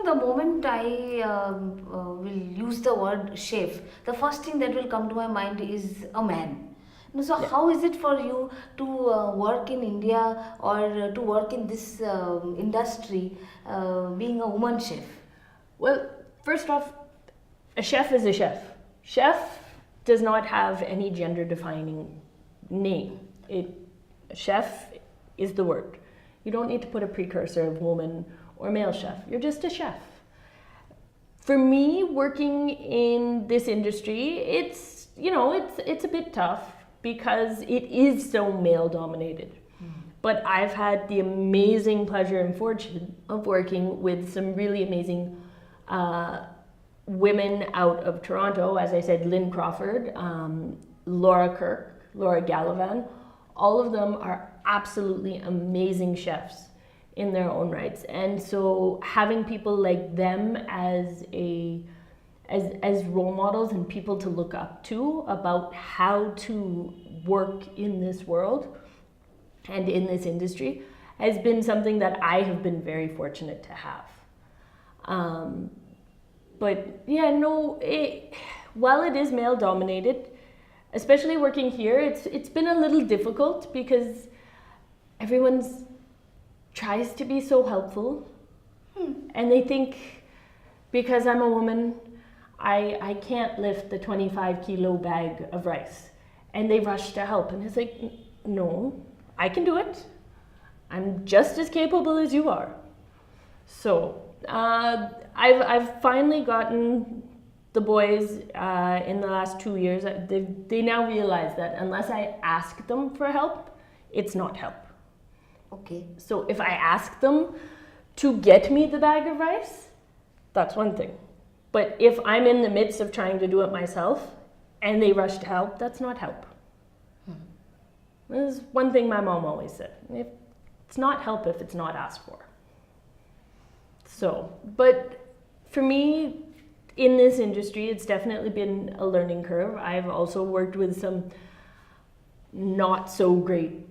the moment I will use the word chef, the first thing that will come to my mind is a man. So, Yeah. how is it for you to work in India or to work in this industry, being a woman chef? Well, first off, a chef is a chef. Chef does not have any gender defining name. Chef is the word. You don't need to put a precursor of woman or male chef. You're just a chef. For me, working in this industry, it's a bit tough because it is so male dominated. But I've had the amazing pleasure and fortune of working with some really amazing women out of Toronto. As I said, Lynn Crawford, Laura Kirk, Laura Gallivan. All of them are absolutely amazing chefs in their own rights. And so having people like them as role models and people to look up to about how to work in this world and in this industry has been something that I have been very fortunate to have. But yeah, no, while it is male dominated, especially working here, it's been a little difficult because everyone's tries to be so helpful, and they think because I'm a woman, I can't lift the 25-kilo bag of rice, and they rush to help, and it's like, no, I can do it. I'm just as capable as you are. So I've finally gotten the boys in the last 2 years. They now realize that unless I ask them for help, it's not help. Okay. So if I ask them to get me the bag of rice, that's one thing. But if I'm in the midst of trying to do it myself and they rush to help, that's not help. This is one thing my mom always said. It's not help if it's not asked for. So, but for me, in this industry, it's definitely been a learning curve. I've also worked with some not so great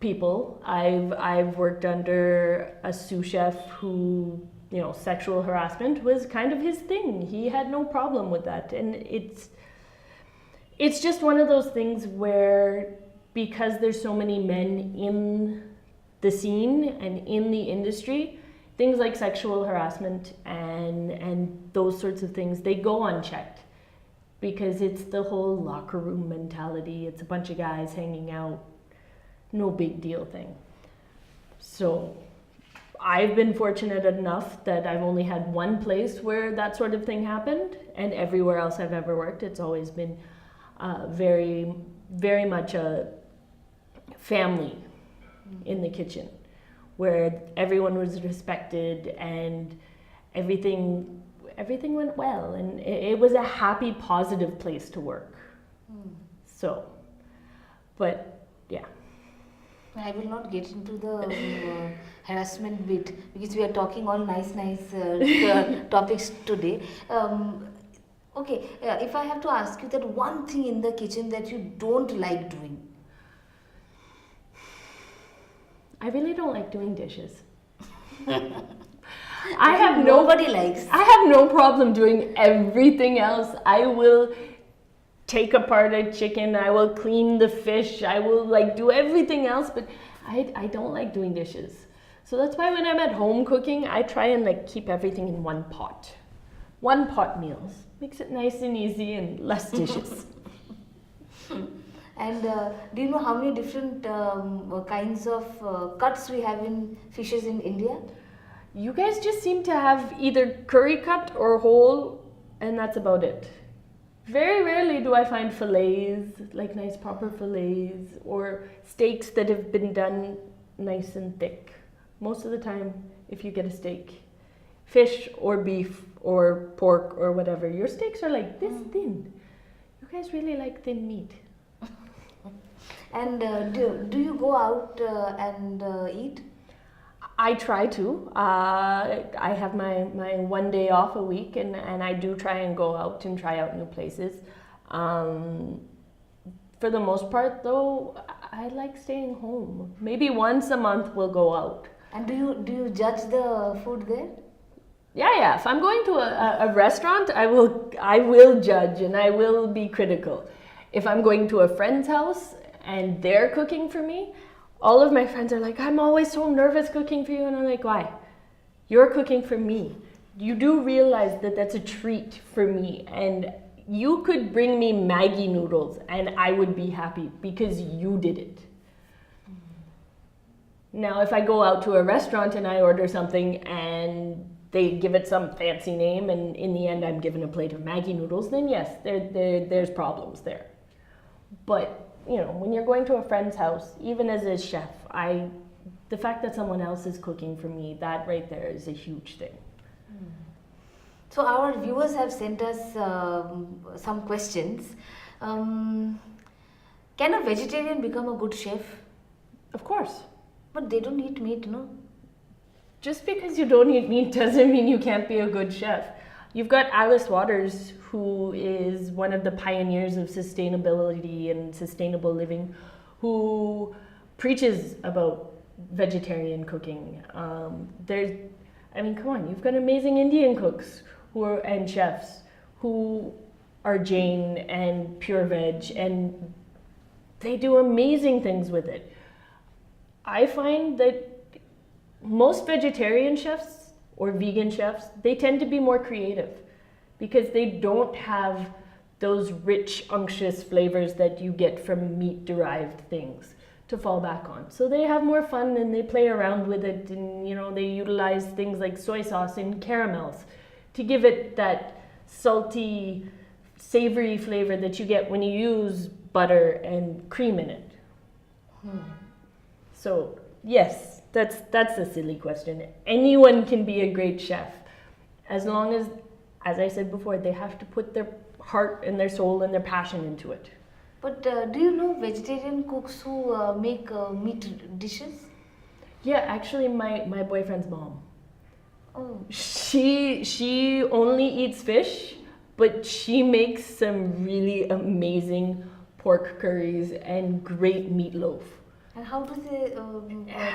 people. I've worked under a sous chef who, sexual harassment was kind of his thing. He had no problem with that. And it's just one of those things where because there's so many men in the scene and in the industry, things like sexual harassment and those sorts of things, they go unchecked because it's the whole locker room mentality. It's a bunch of guys hanging out, no big deal thing. So I've been fortunate enough that I've only had one place where that sort of thing happened, and everywhere else I've ever worked, it's always been very, very much a family in the kitchen, where everyone was respected and everything went well, and it was a happy, positive place to work. So, but yeah. I will not get into the harassment bit because we are talking all nice topics today. Okay, if I have to ask you that one thing in the kitchen that you don't like doing. I really don't like doing dishes. Nobody likes. I have no problem doing everything else. I will take apart a chicken, I will clean the fish, I will do everything else, but I don't like doing dishes. So that's why when I'm at home cooking, I try and keep everything in one pot. One pot meals. Makes it nice and easy and less dishes. And do you know how many different kinds of cuts we have in fishes in India? You guys just seem to have either curry cut or whole, and that's about it. Very rarely do I find fillets, nice proper fillets, or steaks that have been done nice and thick. Most of the time, if you get a steak, fish or beef or pork or whatever, your steaks are this thin. You guys really like thin meat. And do you go out and eat? I try to. I have my one day off a week, and I do try and go out and try out new places. For the most part, though, I like staying home. Maybe once a month we'll go out. And do you judge the food there? Yeah. If I'm going to a restaurant, I will judge and I will be critical. If I'm going to a friend's house and they're cooking for me, all of my friends are like, I'm always so nervous cooking for you. And I'm like, why? You're cooking for me. You do realize that that's a treat for me. And you could bring me Maggi noodles and I would be happy because you did it. Now, if I go out to a restaurant and I order something and they give it some fancy name and in the end I'm given a plate of Maggi noodles, then yes, there's problems there. But, when you're going to a friend's house, even as a chef, the fact that someone else is cooking for me, that right there is a huge thing. So our viewers have sent us some questions. Can a vegetarian become a good chef? Of course. But they don't eat meat, no? Just because you don't eat meat doesn't mean you can't be a good chef. You've got Alice Waters, who is one of the pioneers of sustainability and sustainable living, who preaches about vegetarian cooking. Come on, you've got amazing Indian cooks and chefs who are Jain and pure veg, and they do amazing things with it. I find that most vegetarian chefs or vegan chefs, they tend to be more creative because they don't have those rich, unctuous flavors that you get from meat-derived things to fall back on. So they have more fun and they play around with it, and they utilize things like soy sauce and caramels to give it that salty, savory flavor that you get when you use butter and cream in it. So yes, that's a silly question. Anyone can be a great chef as long as I said before, they have to put their heart and their soul and their passion into it. But do you know vegetarian cooks who make meat dishes? Yeah, actually my boyfriend's mom. Oh. She only eats fish, but she makes some really amazing pork curries and great meatloaf. And how do they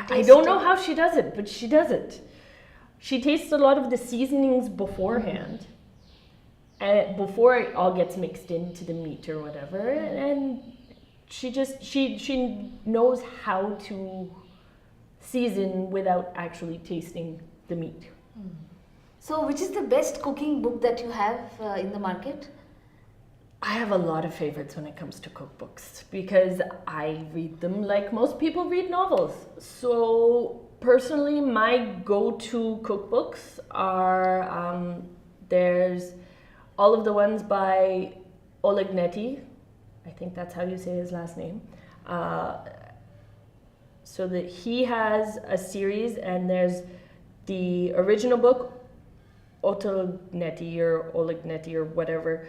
taste I don't know how she does it, but she does it. She tastes a lot of the seasonings beforehand, before it all gets mixed into the meat or whatever, and she knows how to season without actually tasting the meat. So, which is the best cooking book that you have in the market? I have a lot of favorites when it comes to cookbooks because I read them like most people read novels. So personally, my go-to cookbooks are, there's all of the ones by Ungender. I think that's how you say his last name. So that he has a series, and there's the original book, Ungender or whatever,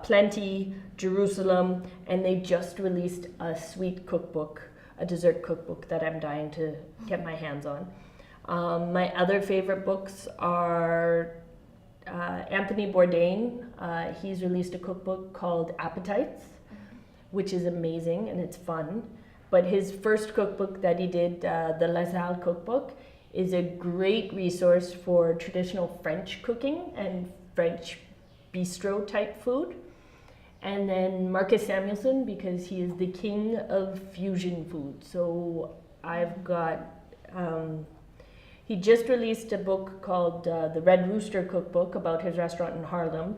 Plenty, Jerusalem, and they just released a sweet cookbook, a dessert cookbook that I'm dying to get my hands on. My other favorite books are Anthony Bourdain. He's released a cookbook called Appetites, which is amazing and it's fun. But his first cookbook that he did, the La Salle cookbook, is a great resource for traditional French cooking and French bistro type food. And then Marcus Samuelsson, because he is the king of fusion food. So I've got, he just released a book called The Red Rooster Cookbook about his restaurant in Harlem.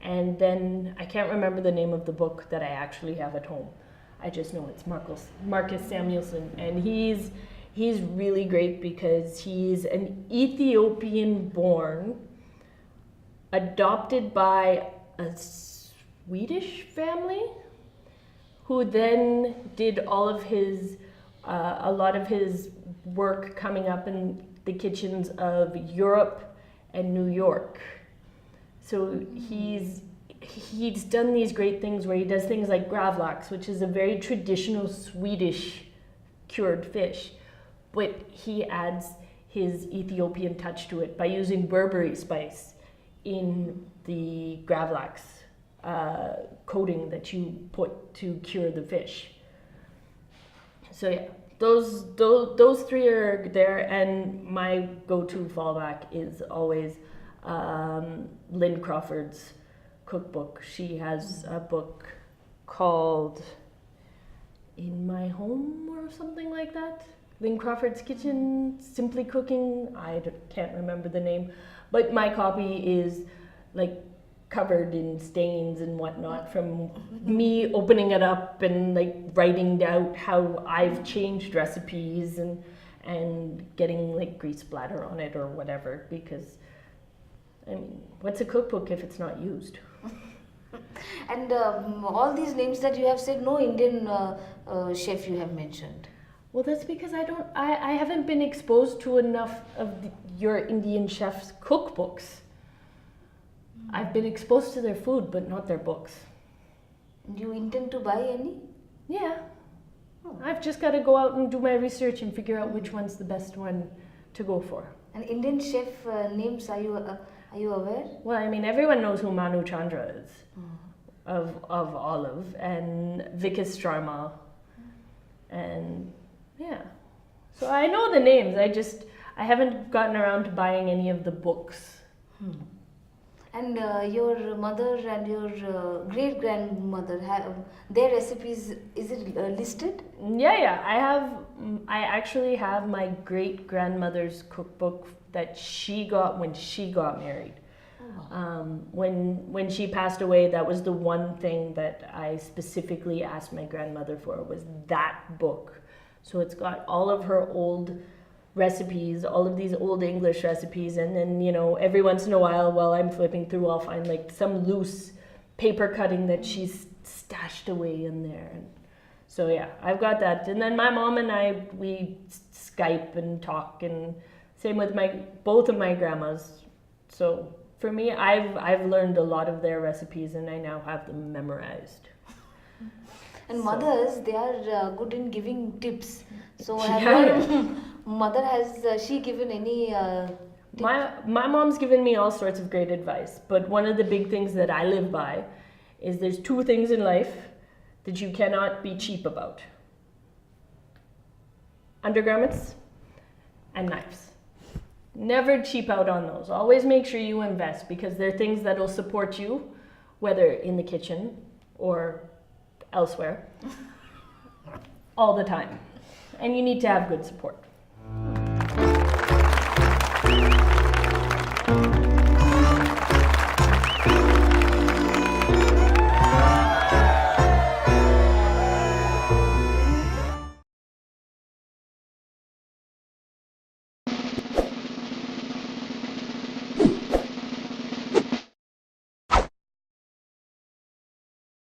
And then I can't remember the name of the book that I actually have at home. I just know it's Marcus Samuelsson, and he's really great because he's an Ethiopian-born, adopted by a Swedish family, who then did all of his, a lot of his work coming up in the kitchens of Europe and New York. So he's done these great things where he does things like gravlax, which is a very traditional Swedish cured fish, but he adds his Ethiopian touch to it by using Burberry spice in the gravlax coating that you put to cure the fish. So yeah, those three are there, and my go-to fallback is always Lynn Crawford's cookbook. She has a book called In My Home or something like that. Lynn Crawford's Kitchen, Simply Cooking. Can't remember the name, but my copy is like covered in stains and whatnot from me opening it up and like writing out how I've changed recipes and getting like grease splatter on it or whatever, because I mean, what's a cookbook if it's not used? And all these names that you have said, no Indian chef you have mentioned. Well, that's because I haven't been exposed to enough of your Indian chefs' cookbooks. I've been exposed to their food, but not their books. Do you intend to buy any? Yeah. I've just got to go out and do my research and figure out which one's the best one to go for. And Indian chef names, are you aware? Well, I mean, everyone knows who Manu Chandra is of Olive, and Vikas Sharma, and yeah. So I know the names. I haven't gotten around to buying any of the books. And your mother and your great grandmother have their recipes. Is it listed? Yeah. I actually have my great grandmother's cookbook that she got when she got married. When she passed away, that was the one thing that I specifically asked my grandmother for, was that book. So it's got all of her old recipes, all of these old English recipes, and then, you know, every once in a while I'm flipping through, I'll find like some loose paper cutting that she's stashed away in there. And so yeah, I've got that. And then my mom and I, we Skype and talk, and same with both of my grandmas. So for me, I've learned a lot of their recipes, and I now have them memorized. And mothers, they are good in giving tips. So have Yeah. mother, has she given any tip? My mom's given me all sorts of great advice, but one of the big things that I live by is there's two things in life that you cannot be cheap about: undergarments and knives. Never cheap out on those. Always make sure you invest, because they're things that will support you, whether in the kitchen or elsewhere, all the time. And you need to have good support.